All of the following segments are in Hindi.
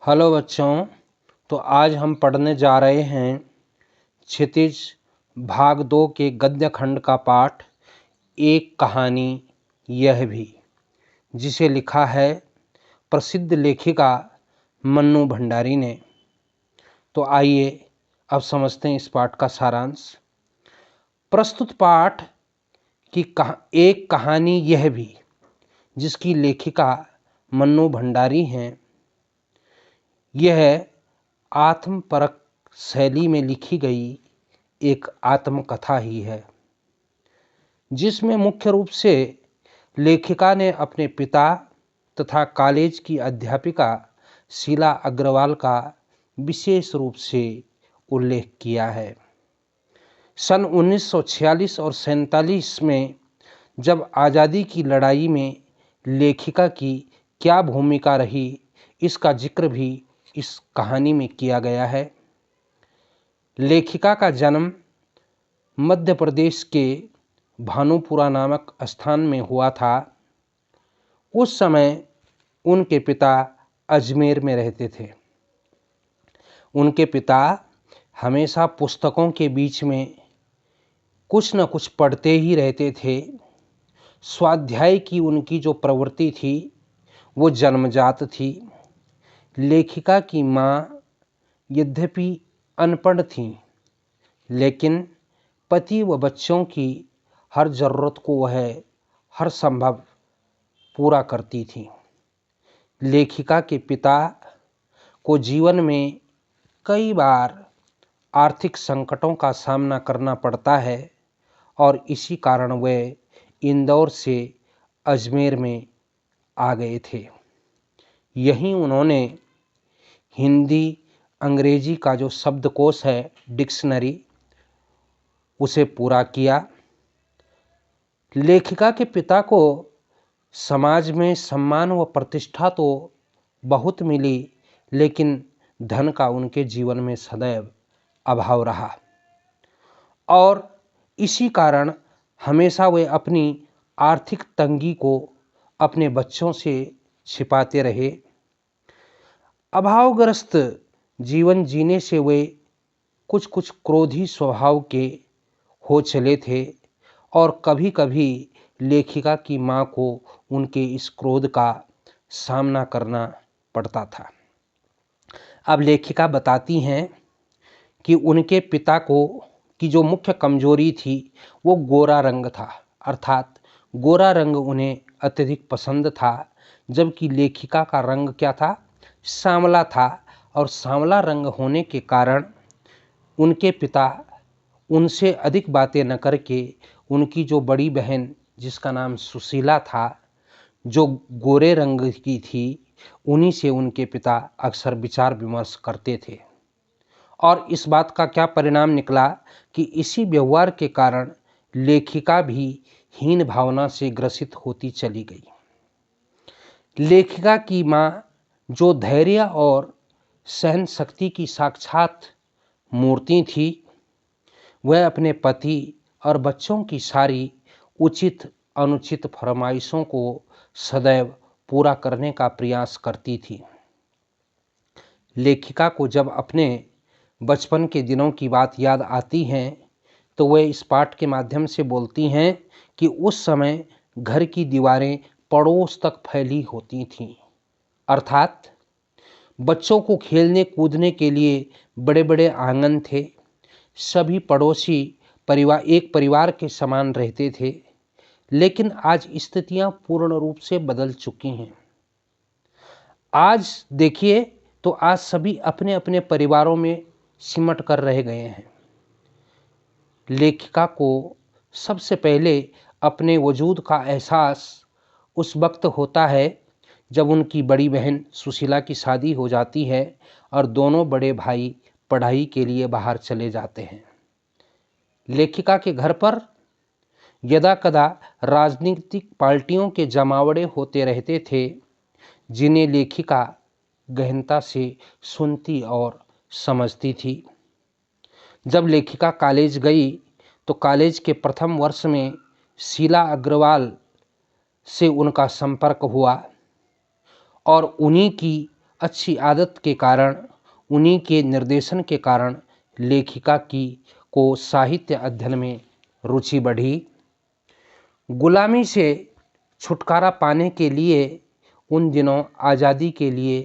हेलो बच्चों। तो आज हम पढ़ने जा रहे हैं क्षितिज भाग 2 के गद्य खंड का पाठ एक कहानी यह भी, जिसे लिखा है प्रसिद्ध लेखिका मन्नू भंडारी ने। तो आइए अब समझते हैं इस पाठ का सारांश। प्रस्तुत पाठ की एक कहानी यह भी, जिसकी लेखिका मन्नू भंडारी हैं, यह आत्मपरक शैली में लिखी गई एक आत्मकथा ही है, जिसमें मुख्य रूप से लेखिका ने अपने पिता तथा कॉलेज की अध्यापिका शीला अग्रवाल का विशेष रूप से उल्लेख किया है। सन 1946 और 47 में जब आज़ादी की लड़ाई में लेखिका की क्या भूमिका रही, इसका जिक्र भी इस कहानी में किया गया है। लेखिका का जन्म मध्य प्रदेश के भानुपुरा नामक स्थान में हुआ था। उस समय उनके पिता अजमेर में रहते थे। उनके पिता हमेशा पुस्तकों के बीच में कुछ न कुछ पढ़ते ही रहते थे। स्वाध्याय की उनकी जो प्रवृत्ति थी वो जन्मजात थी। लेखिका की माँ यद्यपि अनपढ़ थीं, लेकिन पति व बच्चों की हर ज़रूरत को वह हर संभव पूरा करती थीं। लेखिका के पिता को जीवन में कई बार आर्थिक संकटों का सामना करना पड़ता है और इसी कारण वे इंदौर से अजमेर में आ गए थे। यहीं उन्होंने हिंदी अंग्रेजी का जो शब्दकोश है, डिक्शनरी, उसे पूरा किया। लेखिका के पिता को समाज में सम्मान व प्रतिष्ठा तो बहुत मिली, लेकिन धन का उनके जीवन में सदैव अभाव रहा और इसी कारण हमेशा वे अपनी आर्थिक तंगी को अपने बच्चों से छिपाते रहे। अभावग्रस्त जीवन जीने से वे कुछ क्रोधी स्वभाव के हो चले थे और कभी कभी लेखिका की माँ को उनके इस क्रोध का सामना करना पड़ता था। अब लेखिका बताती हैं कि उनके पिता को की जो मुख्य कमजोरी थी वो गोरा रंग था, अर्थात गोरा रंग उन्हें अत्यधिक पसंद था, जबकि लेखिका का रंग क्या था, सांवला था। और सांवला रंग होने के कारण उनके पिता उनसे अधिक बातें न करके उनकी जो बड़ी बहन, जिसका नाम सुशीला था, जो गोरे रंग की थी, उन्हीं से उनके पिता अक्सर विचार विमर्श करते थे। और इस बात का क्या परिणाम निकला कि इसी व्यवहार के कारण लेखिका भी हीन भावना से ग्रसित होती चली गई। लेखिका की माँ, जो धैर्य और सहन शक्ति की साक्षात मूर्ति थी, वह अपने पति और बच्चों की सारी उचित अनुचित फरमाइशों को सदैव पूरा करने का प्रयास करती थी। लेखिका को जब अपने बचपन के दिनों की बात याद आती है तो वह इस पाठ के माध्यम से बोलती हैं कि उस समय घर की दीवारें पड़ोस तक फैली होती थीं, अर्थात बच्चों को खेलने कूदने के लिए बड़े बड़े आंगन थे। सभी पड़ोसी परिवार एक परिवार के समान रहते थे, लेकिन आज स्थितियां पूर्ण रूप से बदल चुकी हैं। आज देखिए तो आज सभी अपने अपने परिवारों में सिमट कर रह गए हैं। लेखिका को सबसे पहले अपने वजूद का एहसास उस वक्त होता है जब उनकी बड़ी बहन सुशीला की शादी हो जाती है और दोनों बड़े भाई पढ़ाई के लिए बाहर चले जाते हैं। लेखिका के घर पर यदा कदा राजनीतिक पार्टियों के जमावड़े होते रहते थे, जिन्हें लेखिका गहनता से सुनती और समझती थी। जब लेखिका कॉलेज गई तो कॉलेज के प्रथम वर्ष में शीला अग्रवाल से उनका संपर्क हुआ और उन्हीं की अच्छी आदत के कारण, उन्हीं के निर्देशन के कारण लेखिका को साहित्य अध्ययन में रुचि बढ़ी। गुलामी से छुटकारा पाने के लिए उन दिनों आज़ादी के लिए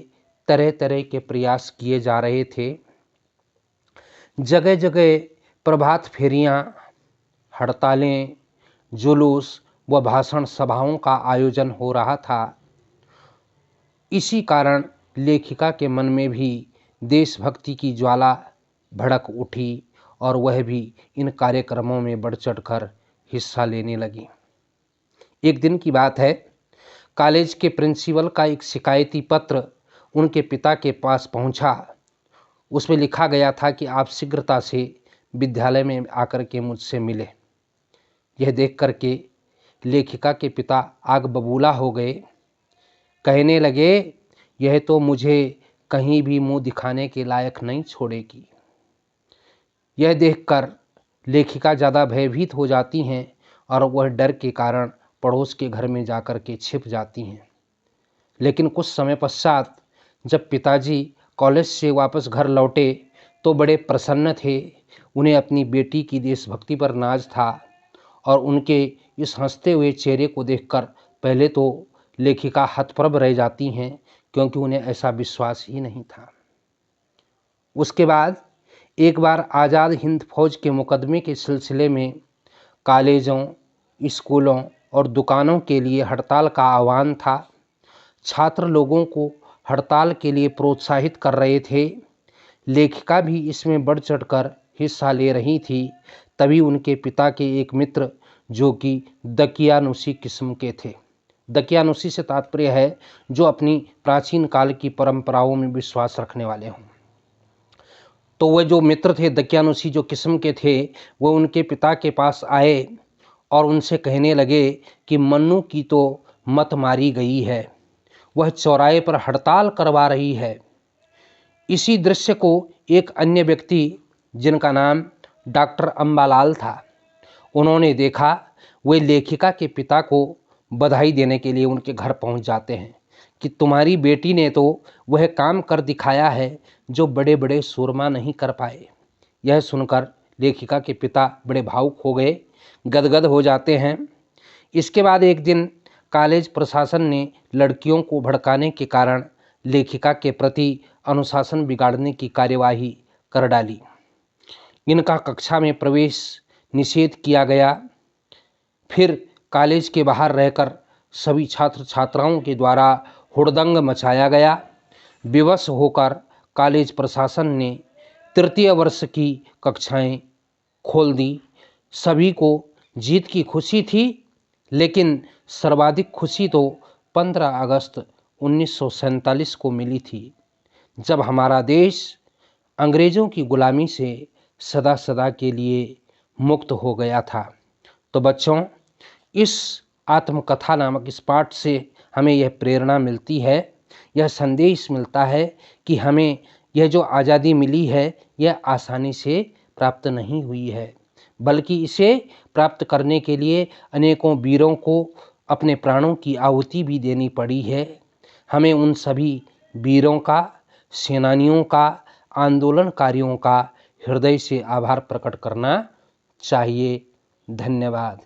तरह तरह के प्रयास किए जा रहे थे। जगह जगह प्रभात फेरियां, हड़तालें, जुलूस व भाषण सभाओं का आयोजन हो रहा था। इसी कारण लेखिका के मन में भी देशभक्ति की ज्वाला भड़क उठी और वह भी इन कार्यक्रमों में बढ़ चढ़कर हिस्सा लेने लगी। एक दिन की बात है, कॉलेज के प्रिंसिपल का एक शिकायती पत्र उनके पिता के पास पहुंचा। उसमें लिखा गया था कि आप शीघ्रता से विद्यालय में आकर के मुझसे मिले। यह देख कर के लेखिका के पिता आग बबूला हो गए। कहने लगे, यह तो मुझे कहीं भी मुंह दिखाने के लायक नहीं छोड़ेगी। यह देखकर लेखिका ज़्यादा भयभीत हो जाती हैं और वह डर के कारण पड़ोस के घर में जाकर के छिप जाती हैं। लेकिन कुछ समय पश्चात जब पिताजी कॉलेज से वापस घर लौटे तो बड़े प्रसन्न थे। उन्हें अपनी बेटी की देशभक्ति पर नाज था और उनके इस हंसते हुए चेहरे को देखकर पहले तो लेखिका हतप्रभ रह जाती हैं, क्योंकि उन्हें ऐसा विश्वास ही नहीं था। उसके बाद एक बार आज़ाद हिंद फौज के मुकदमे के सिलसिले में कॉलेजों, स्कूलों और दुकानों के लिए हड़ताल का आह्वान था। छात्र लोगों को हड़ताल के लिए प्रोत्साहित कर रहे थे। लेखिका भी इसमें बढ़ चढ़कर हिस्सा ले रही थी। तभी उनके पिता के एक मित्र, जो कि दकियानुसी किस्म के थे, दकियानुसी से तात्पर्य है जो अपनी प्राचीन काल की परंपराओं में विश्वास रखने वाले हों, तो वह जो मित्र थे दकियानुसी जो किस्म के थे, वह उनके पिता के पास आए और उनसे कहने लगे कि मन्नू की तो मत मारी गई है, वह चौराहे पर हड़ताल करवा रही है। इसी दृश्य को एक अन्य व्यक्ति, जिनका नाम डॉक्टर अम्बालाल था, उन्होंने देखा। वे लेखिका के पिता को बधाई देने के लिए उनके घर पहुंच जाते हैं कि तुम्हारी बेटी ने तो वह काम कर दिखाया है जो बड़े बड़े सूरमा नहीं कर पाए। यह सुनकर लेखिका के पिता बड़े भावुक हो गए, गदगद हो जाते हैं। इसके बाद एक दिन कॉलेज प्रशासन ने लड़कियों को भड़काने के कारण लेखिका के प्रति अनुशासन बिगाड़ने की कार्यवाही कर डाली। इनका कक्षा में प्रवेश निषेध किया गया। फिर कॉलेज के बाहर रहकर सभी छात्र छात्राओं के द्वारा हुड़दंग मचाया गया। विवश होकर कॉलेज प्रशासन ने तृतीय वर्ष की कक्षाएं खोल दी। सभी को जीत की खुशी थी, लेकिन सर्वाधिक खुशी तो 15 अगस्त 1947 को मिली थी, जब हमारा देश अंग्रेज़ों की गुलामी से सदा सदा के लिए मुक्त हो गया था। तो बच्चों, इस आत्मकथा नामक इस पाठ से हमें यह प्रेरणा मिलती है, यह संदेश मिलता है कि हमें यह जो आज़ादी मिली है यह आसानी से प्राप्त नहीं हुई है, बल्कि इसे प्राप्त करने के लिए अनेकों वीरों को अपने प्राणों की आहुति भी देनी पड़ी है। हमें उन सभी वीरों का, सेनानियों का, आंदोलनकारियों का हृदय से आभार प्रकट करना चाहिए। धन्यवाद।